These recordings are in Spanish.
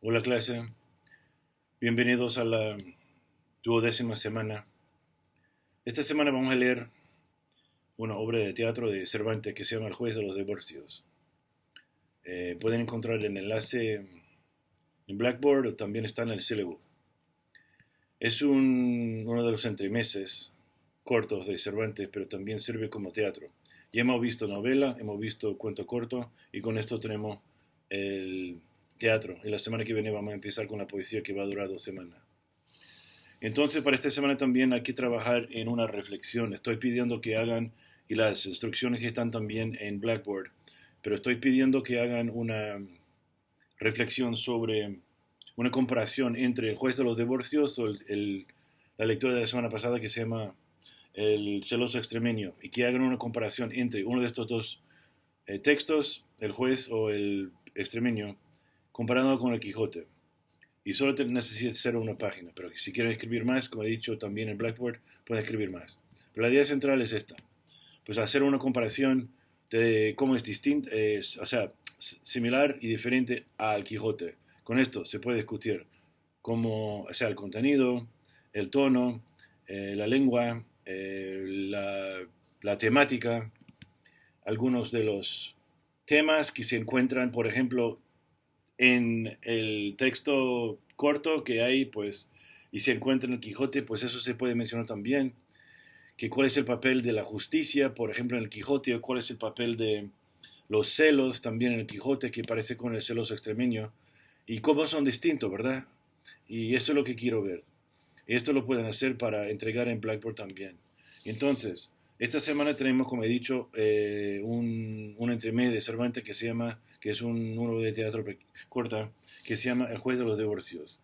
Hola clase, bienvenidos a la 12ª semana. Esta semana vamos a leer una obra de teatro de Cervantes que se llama El juez de los divorcios. Pueden encontrar el enlace en Blackboard o también está en el sílabo. Es uno de los entremeses cortos de Cervantes, pero también sirve como teatro. Ya hemos visto novela, hemos visto cuento corto y con esto tenemos el teatro. Y la semana que viene vamos a empezar con la poesía que va a durar 2 semanas. Entonces, para esta semana también hay que trabajar en una reflexión. Estoy pidiendo que hagan, y las instrucciones están también en Blackboard, pero estoy pidiendo que hagan una reflexión sobre una comparación entre el juez de los divorcios o la lectura de la semana pasada que se llama El celoso extremeño, y que hagan una comparación entre uno de estos dos textos, el juez o el extremeño, comparado con el Quijote. Y solo necesita ser una página, pero si quieren escribir más, como he dicho también en Blackboard, pueden escribir más. Pero la idea central es esta, pues hacer una comparación de cómo es distinto, o sea, similar y diferente al Quijote. Con esto se puede discutir cómo, o sea, el contenido, el tono, la lengua, la temática, algunos de los temas que se encuentran, por ejemplo, en el texto corto que hay, pues, y se encuentra en el Quijote, pues eso se puede mencionar también, que cuál es el papel de la justicia, por ejemplo, en el Quijote, o cuál es el papel de los celos también en el Quijote, que parece con el celoso extremeño, y cómo son distintos, ¿verdad? Y eso es lo que quiero ver. Y esto lo pueden hacer para entregar en Blackboard también. Entonces, esta semana tenemos, como he dicho, un entremedio de Cervantes que se llama, que es un número de teatro corta, que se llama El juez de los divorcios.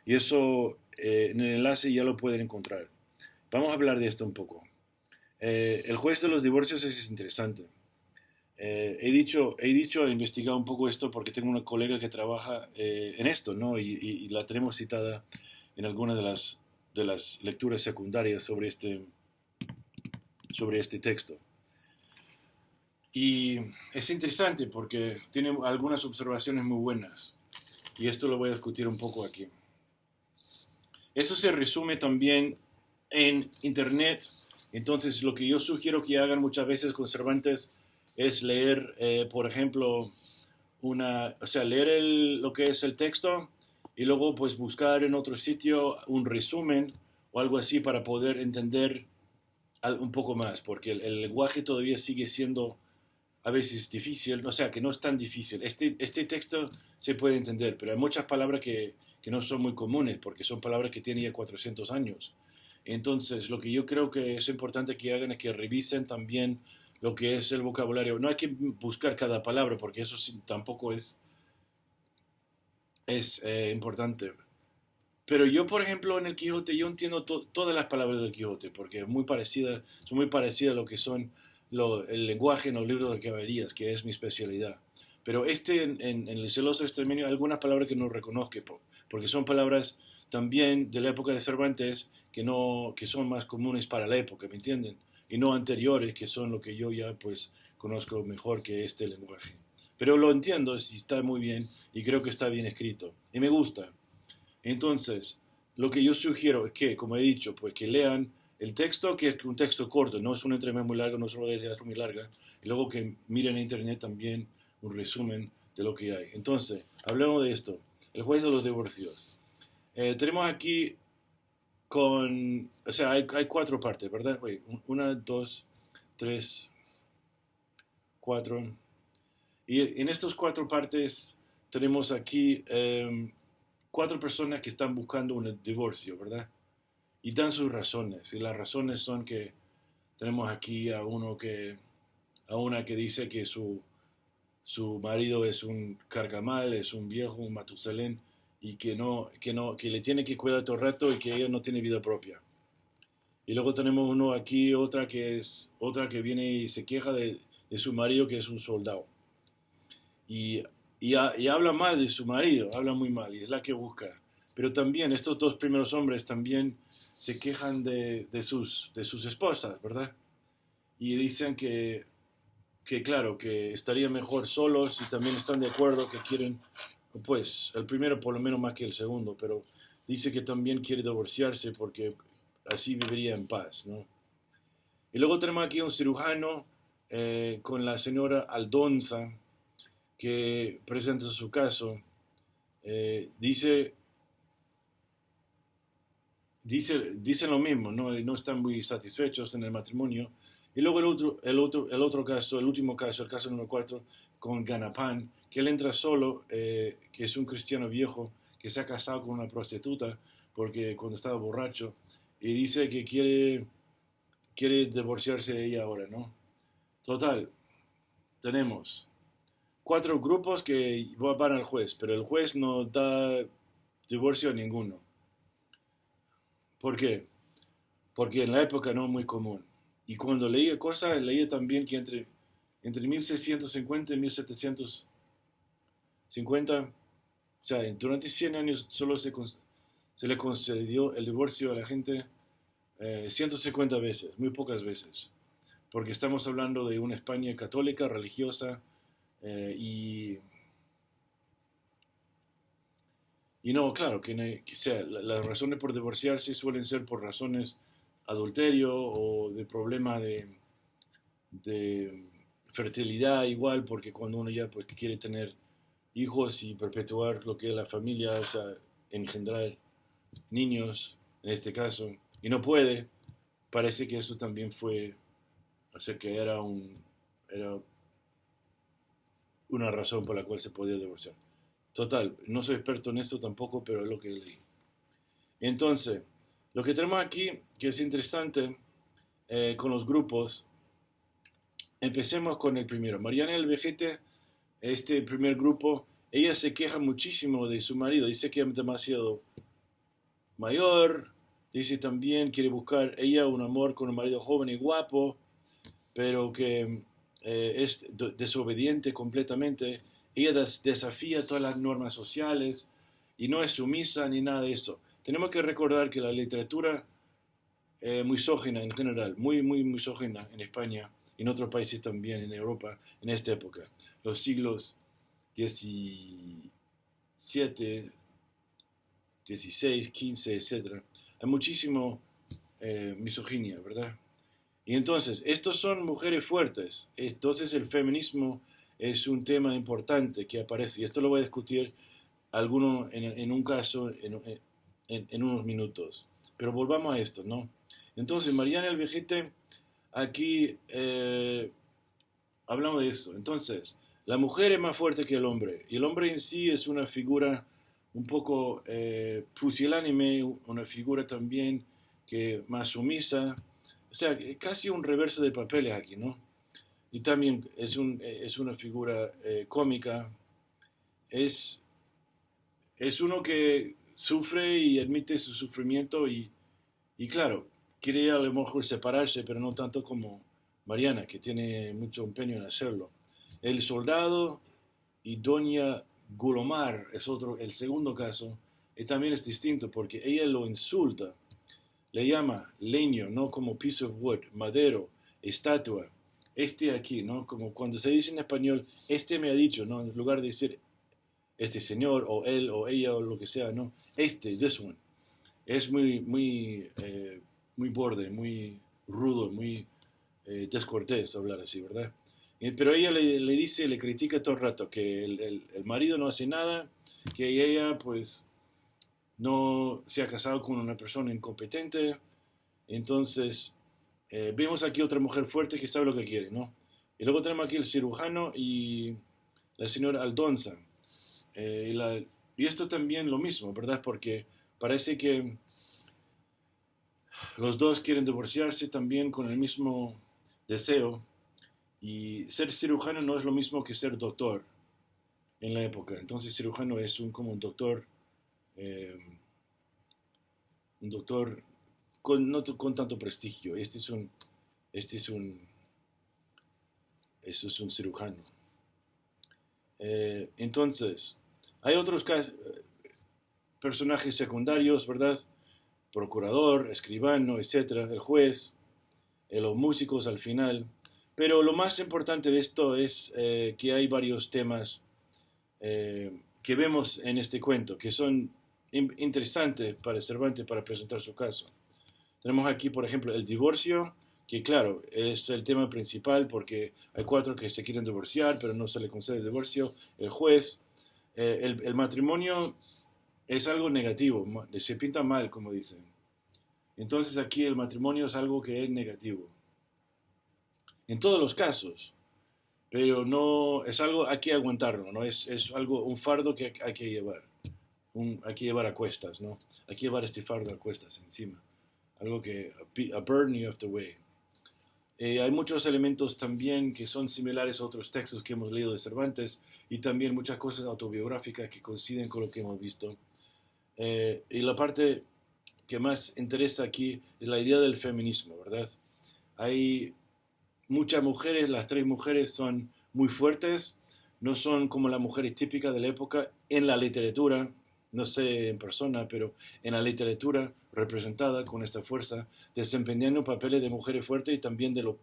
Y eso en el enlace ya lo pueden encontrar. Vamos a hablar de esto un poco. El juez de los divorcios es interesante. He investigado un poco esto porque tengo una colega que trabaja en esto, ¿no? Y la tenemos citada en alguna de las lecturas secundarias sobre este texto. Y es interesante porque tiene algunas observaciones muy buenas. Y esto lo voy a discutir un poco aquí. Eso se resume también en Internet. Entonces, lo que yo sugiero que hagan muchas veces con Cervantes es leer, por ejemplo, o sea, leer lo que es el texto y luego pues buscar en otro sitio un resumen o algo así para poder entender un poco más, porque el lenguaje todavía sigue siendo a veces difícil, o sea, que no es tan difícil. Este texto se puede entender, pero hay muchas palabras que no son muy comunes, porque son palabras que tienen ya 400 años. Entonces, lo que yo creo que es importante que hagan es que revisen también lo que es el vocabulario. No hay que buscar cada palabra, porque eso sí, tampoco es importante. Pero yo, por ejemplo, en el Quijote, yo entiendo todas las palabras del Quijote, porque son muy parecidas a lo que son el lenguaje en los libros de caballerías, que es mi especialidad. Pero en el celoso extremeño hay algunas palabras que no reconozco, porque son palabras también de la época de Cervantes que, no, que son más comunes para la época, ¿me entienden? Y no anteriores, que son lo que yo ya pues conozco mejor que este lenguaje. Pero lo entiendo, y está muy bien, y creo que está bien escrito. Y me gusta. Entonces, lo que yo sugiero es que, como he dicho, pues que lean el texto, que es un texto corto, no es una entrevista muy larga, no es una de teatro muy larga, y luego que miren en internet también un resumen de lo que hay. Entonces, hablemos de esto, el juez de los divorcios. Tenemos aquí o sea, hay cuatro partes, ¿verdad? Oye, una, dos, tres, cuatro. Y en estas cuatro partes tenemos aquí cuatro personas que están buscando un divorcio, ¿verdad? Y dan sus razones. Y las razones son que tenemos aquí a una que dice que su marido es un carcamal, es un viejo, un Matusalén, y que le tiene que cuidar todo el rato y que ella no tiene vida propia. Y luego tenemos uno aquí, otra que viene y se queja de su marido que es un soldado. Y, y habla mal de su marido, habla muy mal, y es la que busca. Pero también estos dos primeros hombres también se quejan de sus esposas, ¿verdad? Y dicen que, claro, que estaría mejor solos y también están de acuerdo que quieren Pues el primero por lo menos más que el segundo, pero dice que también quiere divorciarse porque así viviría en paz, ¿no? Y luego tenemos aquí un cirujano con la señora Aldonza que presenta su caso. Dice, dicen lo mismo, ¿no? No están muy satisfechos en el matrimonio. Y luego el otro caso, el último caso, el caso número 4, con Ganapan, que él entra solo, que es un cristiano viejo que se ha casado con una prostituta porque cuando estaba borracho y dice que quiere divorciarse de ella ahora, ¿no? Total, tenemos 4 grupos que van al juez, pero el juez no da divorcio a ninguno. ¿Por qué? Porque en la época no es muy común. Y cuando leía cosas, leía también que entre 1650 y 1750, o sea, durante 100 años solo se le concedió el divorcio a la gente 150 veces, muy pocas veces, porque estamos hablando de una España católica, religiosa, eh, y, y no, claro, que sea, las razones por divorciarse suelen ser por razones adulterio o de problema de fertilidad igual, porque cuando uno ya pues, quiere tener hijos y perpetuar lo que es la familia, o sea, engendrar niños, en este caso, y no puede, parece que eso también fue, o sea, que era una razón por la cual se podía divorciar. Total, no soy experto en esto tampoco, pero es lo que leí. Entonces, lo que tenemos aquí, que es interesante con los grupos, empecemos con el primero. Mariana el Vejete, este primer grupo, ella se queja muchísimo de su marido, dice que es demasiado mayor, dice también quiere buscar ella un amor con un marido joven y guapo, pero que es desobediente completamente. Ella desafía todas las normas sociales y no es sumisa ni nada de eso. Tenemos que recordar que la literatura misógina en general, muy misógina en España y en otros países también, en Europa, en esta época, los siglos XVII, XVI, XV, etc. Hay muchísimo misoginia, ¿verdad? Y entonces, estos son mujeres fuertes. Entonces el feminismo es un tema importante que aparece. Y esto lo voy a discutir en un caso en unos minutos. Pero volvamos a esto, ¿no? Entonces, Mariana el Vejete, aquí hablamos de eso. Entonces, la mujer es más fuerte que el hombre. Y el hombre en sí es una figura un poco pusilánime, una figura también que más sumisa. O sea, casi un reverso de papeles aquí, ¿no? Y también es una figura cómica. Es, es uno que sufre y admite su sufrimiento y claro, quiere a lo mejor separarse, pero no tanto como Mariana, que tiene mucho empeño en hacerlo. El soldado y Doña Gulomar es otro, el segundo caso, y también es distinto porque ella lo insulta, le llama leño, no como piece of wood, madero, estatua, este aquí, ¿no? Como cuando se dice en español, este me ha dicho, ¿no? En lugar de decir este señor o él o ella o lo que sea, ¿no? This one. Es muy borde, muy rudo, muy descortés hablar así, ¿verdad? Pero ella le dice, le critica todo el rato que el marido no hace nada, que ella pues no se ha casado con una persona incompetente. Entonces, vemos aquí otra mujer fuerte que sabe lo que quiere, ¿no? Y luego tenemos aquí el cirujano y la señora Aldonza. Y esto también lo mismo, ¿verdad? Porque parece que los dos quieren divorciarse también con el mismo deseo. Y ser cirujano no es lo mismo que ser doctor en la época. Entonces, cirujano es como eh, un doctor no con tanto prestigio. Este es un cirujano. Entonces, hay otros personajes secundarios, ¿verdad? Procurador, escribano, etcétera, el juez, los músicos al final. Pero lo más importante de esto es que hay varios temas que vemos en este cuento, que son interesantes para Cervantes para presentar su caso. Tenemos aquí, por ejemplo, el divorcio, que claro, es el tema principal porque hay 4 que se quieren divorciar, pero no se le concede el divorcio. El juez, el matrimonio es algo negativo, se pinta mal, como dicen. Entonces aquí el matrimonio es algo que es negativo. En todos los casos, pero no es algo, hay que aguantarlo, ¿no? Es algo, un fardo que hay que llevar. Hay que llevar a cuestas, ¿no? Hay que llevar este fardo a cuestas encima. Algo que, a burden you have to weigh. Hay muchos elementos también que son similares a otros textos que hemos leído de Cervantes y también muchas cosas autobiográficas que coinciden con lo que hemos visto. Y la parte que más interesa aquí es la idea del feminismo, ¿verdad? Hay muchas mujeres, las 3 mujeres son muy fuertes, no son como las mujeres típicas de la época en la literatura, no sé en persona, pero en la literatura representada con esta fuerza, desempeñando papeles de mujeres fuertes y también de los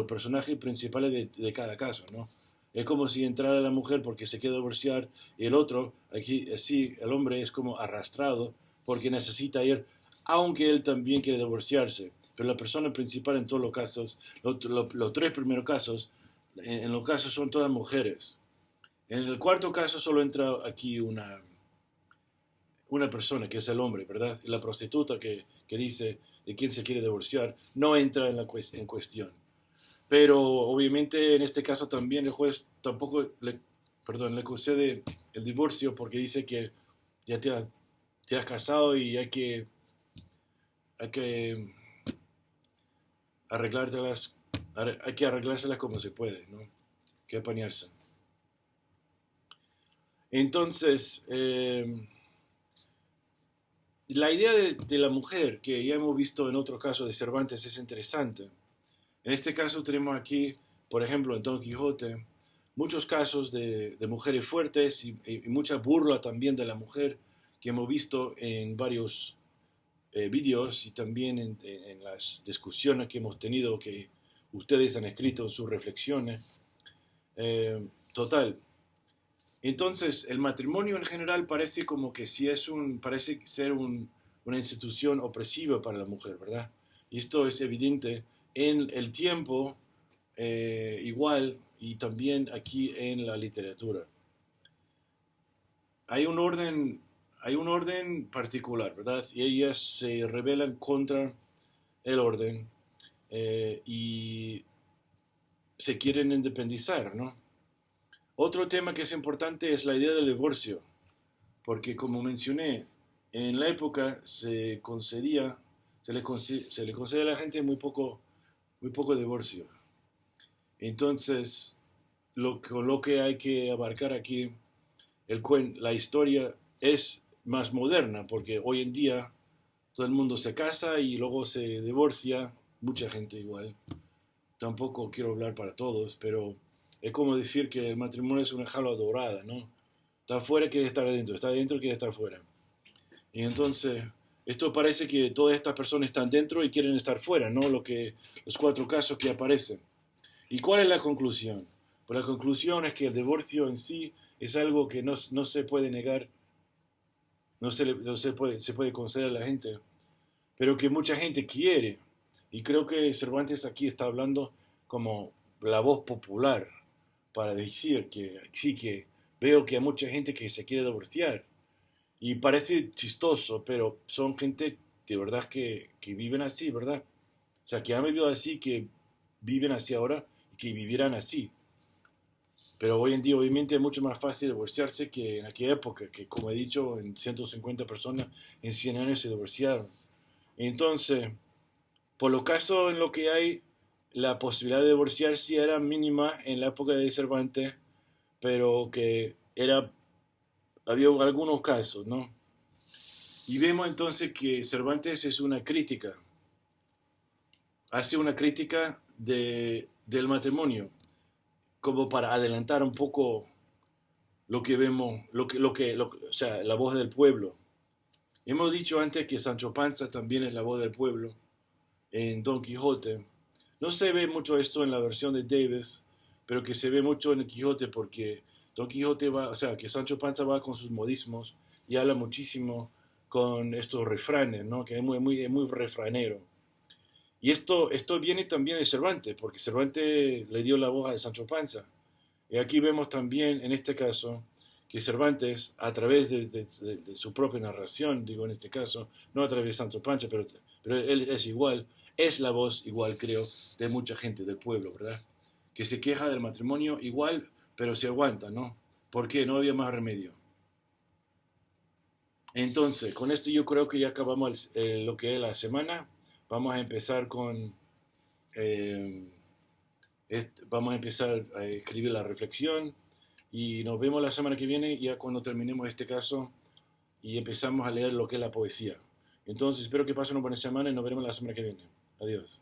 personajes principales de cada caso, ¿no? Es como si entrara la mujer porque se quiere divorciar y el otro, aquí sí, el hombre es como arrastrado porque necesita ir, aunque él también quiere divorciarse. Pero la persona principal en todos los casos, los 3 primeros casos, en los casos son todas mujeres. En el 4.º caso solo entra aquí una persona, que es el hombre, ¿verdad? La prostituta que dice de quién se quiere divorciar, no entra en cuestión. Pero obviamente en este caso también el juez tampoco le concede el divorcio porque dice que ya te has casado y hay que hay que arreglárselas como se puede, ¿no? Hay que apañarse. Entonces, la idea de la mujer, que ya hemos visto en otro caso de Cervantes, es interesante. En este caso tenemos aquí, por ejemplo, en Don Quijote, muchos casos de mujeres fuertes y mucha burla también de la mujer que hemos visto en varios vídeos y también en las discusiones que hemos tenido, que ustedes han escrito en sus reflexiones. Total. Entonces, el matrimonio en general parece como que sí parece ser una institución opresiva para la mujer, ¿verdad? Y esto es evidente en el tiempo igual y también aquí en la literatura. Hay un orden particular, ¿verdad? Y ellas se rebelan contra el orden y se quieren independizar, ¿no? Otro tema que es importante es la idea del divorcio, porque como mencioné, en la época se le concede a la gente muy poco divorcio. Entonces, con lo que hay que abarcar aquí, la historia es más moderna, porque hoy en día todo el mundo se casa y luego se divorcia, mucha gente igual. Tampoco quiero hablar para todos, pero es como decir que el matrimonio es una jaula dorada, ¿no? Está afuera, quiere estar adentro, está adentro, quiere estar fuera. Y entonces, esto parece que todas estas personas están dentro y quieren estar fuera, ¿no? Los 4 casos que aparecen. ¿Y cuál es la conclusión? Pues la conclusión es que el divorcio en sí es algo que no se puede negar, se puede conceder a la gente, pero que mucha gente quiere. Y creo que Cervantes aquí está hablando como la voz popular para decir que sí, que veo que hay mucha gente que se quiere divorciar. Y parece chistoso, pero son gente de verdad que viven así, ¿verdad? O sea, que han vivido así, que viven así ahora y que vivieran así. Pero hoy en día obviamente es mucho más fácil divorciarse que en aquella época, que como he dicho, en 150 personas en 100 años se divorciaron. Entonces, por lo caso en lo que hay, la posibilidad de divorciarse era mínima en la época de Cervantes, pero que había algunos casos, ¿no? Y vemos entonces que Cervantes es hace una crítica del matrimonio, como para adelantar un poco lo que vemos, o sea, la voz del pueblo. Hemos dicho antes que Sancho Panza también es la voz del pueblo en Don Quijote. No se ve mucho esto en la versión de Davis, pero que se ve mucho en el Quijote porque Don Quijote va, o sea, que Sancho Panza va con sus modismos y habla muchísimo con estos refranes, ¿no? Que es muy refranero. Y esto viene también de Cervantes, porque Cervantes le dio la voz a Sancho Panza. Y aquí vemos también, en este caso, que Cervantes, a través de su propia narración, digo en este caso, no a través de Sancho Panza, pero él es igual, es la voz igual, creo, de mucha gente del pueblo, ¿verdad? Que se queja del matrimonio igual, pero se aguanta, ¿no? Porque no había más remedio. Entonces, con esto yo creo que ya acabamos lo que es la semana. Vamos a empezar con eh, vamos a empezar a escribir la reflexión y nos vemos la semana que viene, ya cuando terminemos este caso y empezamos a leer lo que es la poesía. Entonces, espero que pasen una buena semana y nos veremos la semana que viene. Adiós.